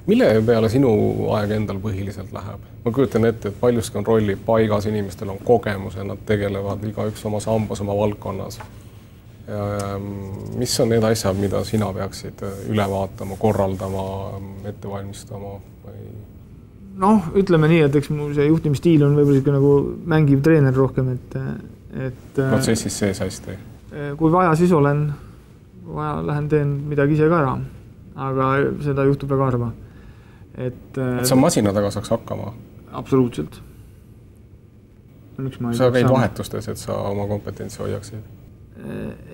Mille peale sinu aeg endal põhiliselt läheb? Ma kujutan ette, et paljuski on rolli paigas, inimestel on kogemus ja nad tegelevad igaüks oma sambas, oma valdkonnas. Mis on need asjad, mida sina peaksid üle vaatama, korraldama, ette valmistama? Noh, ütleme nii, et eks mu see juhtimisstiil on võib-olla nagu mängiv treener rohkem, et protsessis sees hästi. Kui vaja, siis olen. Kui vaja, lähen teen midagi ise ka ära. Aga seda juhtub väga harva. Et sa masina taga saaks hakkama? Absoluutselt. Sa käid vahetustes, et sa oma kompetentsi hoiaksid?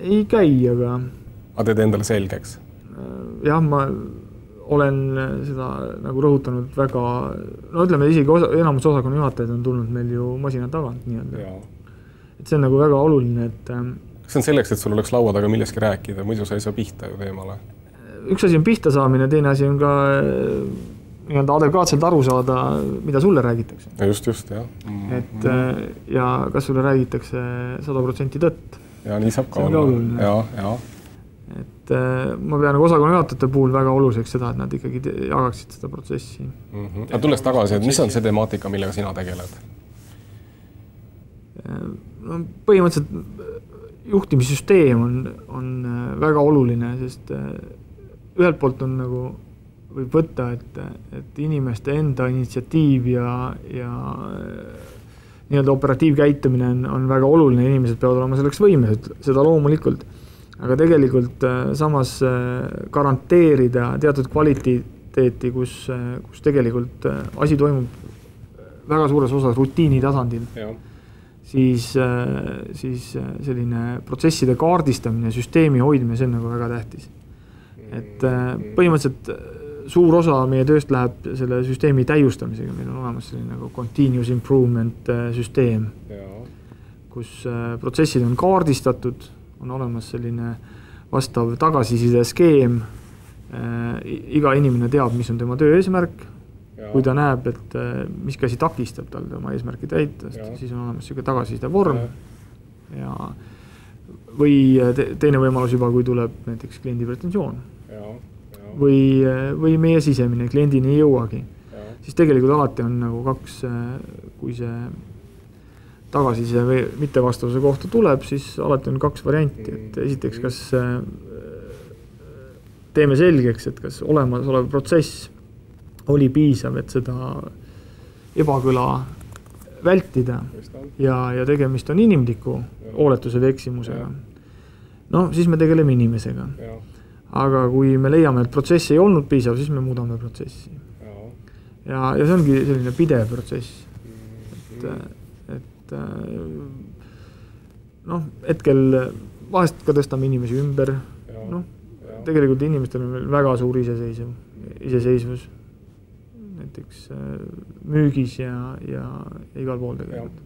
Ei käi, aga... Aga teed endale selgeks? Jah, ma olen seda nagu rõhutanud väga... No ütleme, isegi enamus osakonna juhatajad on tulnud meil ju masina tagant. Et see on nagu väga oluline, et... See on selleks, et sul oleks laua taga milleski rääkida, muidu sa ei saa pihta ju teemale. Üks asi on pihta saamine, teine asi on ka adekvaatselt aru saada, mida sulle räägitakse. Just, jah. Et, ja kas sulle räägitakse 100% tõtt. Ja nii saab ka olla. Ja. Et ma pean osakonna juhatajate puhul väga oluliseks seda, et nad ikkagi jagaksid seda protsessi. Aga tulles tagasi, et mis on see temaatika, millega sina tegeled? No, põhimõtteliselt juhtimissüsteem on väga oluline, sest ühelt poolt on nagu võib võtta, et inimeste enda initsiatiiv ja nii-öelda operatiivkäitumine on väga oluline, inimesed peavad olema selleks võimesed, seda loomulikult. Aga tegelikult samas garanteerida teatud kvaliteeti, kus tegelikult asi toimub väga suures osas rutiini tasandil. Siis selline protsesside kaardistamine, süsteemi hoidmine, see on nagu väga tähtis. Et põhimõtteliselt suur osa meie tööst läheb selle süsteemi täiustamisega. Meil on olemas selline nagu continuous improvement süsteem, kus protsessid on kaardistatud, on olemas selline vastav tagasiside skeem. Iga inimene teab, mis on tema töö eesmärk. Kui ta näeb, et mis käsi takistab tal oma eesmärki täitast, siis on olemas selline tagasiside vorm. Või teine võimalus juba, kui tuleb näiteks kliendi pretensioon. Või meie sisemine kliendini ei jõuagi. Siis tegelikult alati on nagu kaks, kui see tagasiside või mittevastuse kohta tuleb, siis alati on kaks varianti. Et esiteks, kas teeme selgeks, et kas olemasolev protsess oli piisav, et seda ebakõla vältida ja tegemist on inimliku hooletuse või eksimusega. No, siis me tegeleme inimesega. Aga kui me leiame, et protsess ei olnud piisav, siis me muudame protsessi. Ja see ongi selline pidev protsess. Et hetkel vahest ka tõstame inimesi ümber. Tegelikult inimestel on väga suur iseseisvus. Näiteks müügis ja igal pool tegelikult.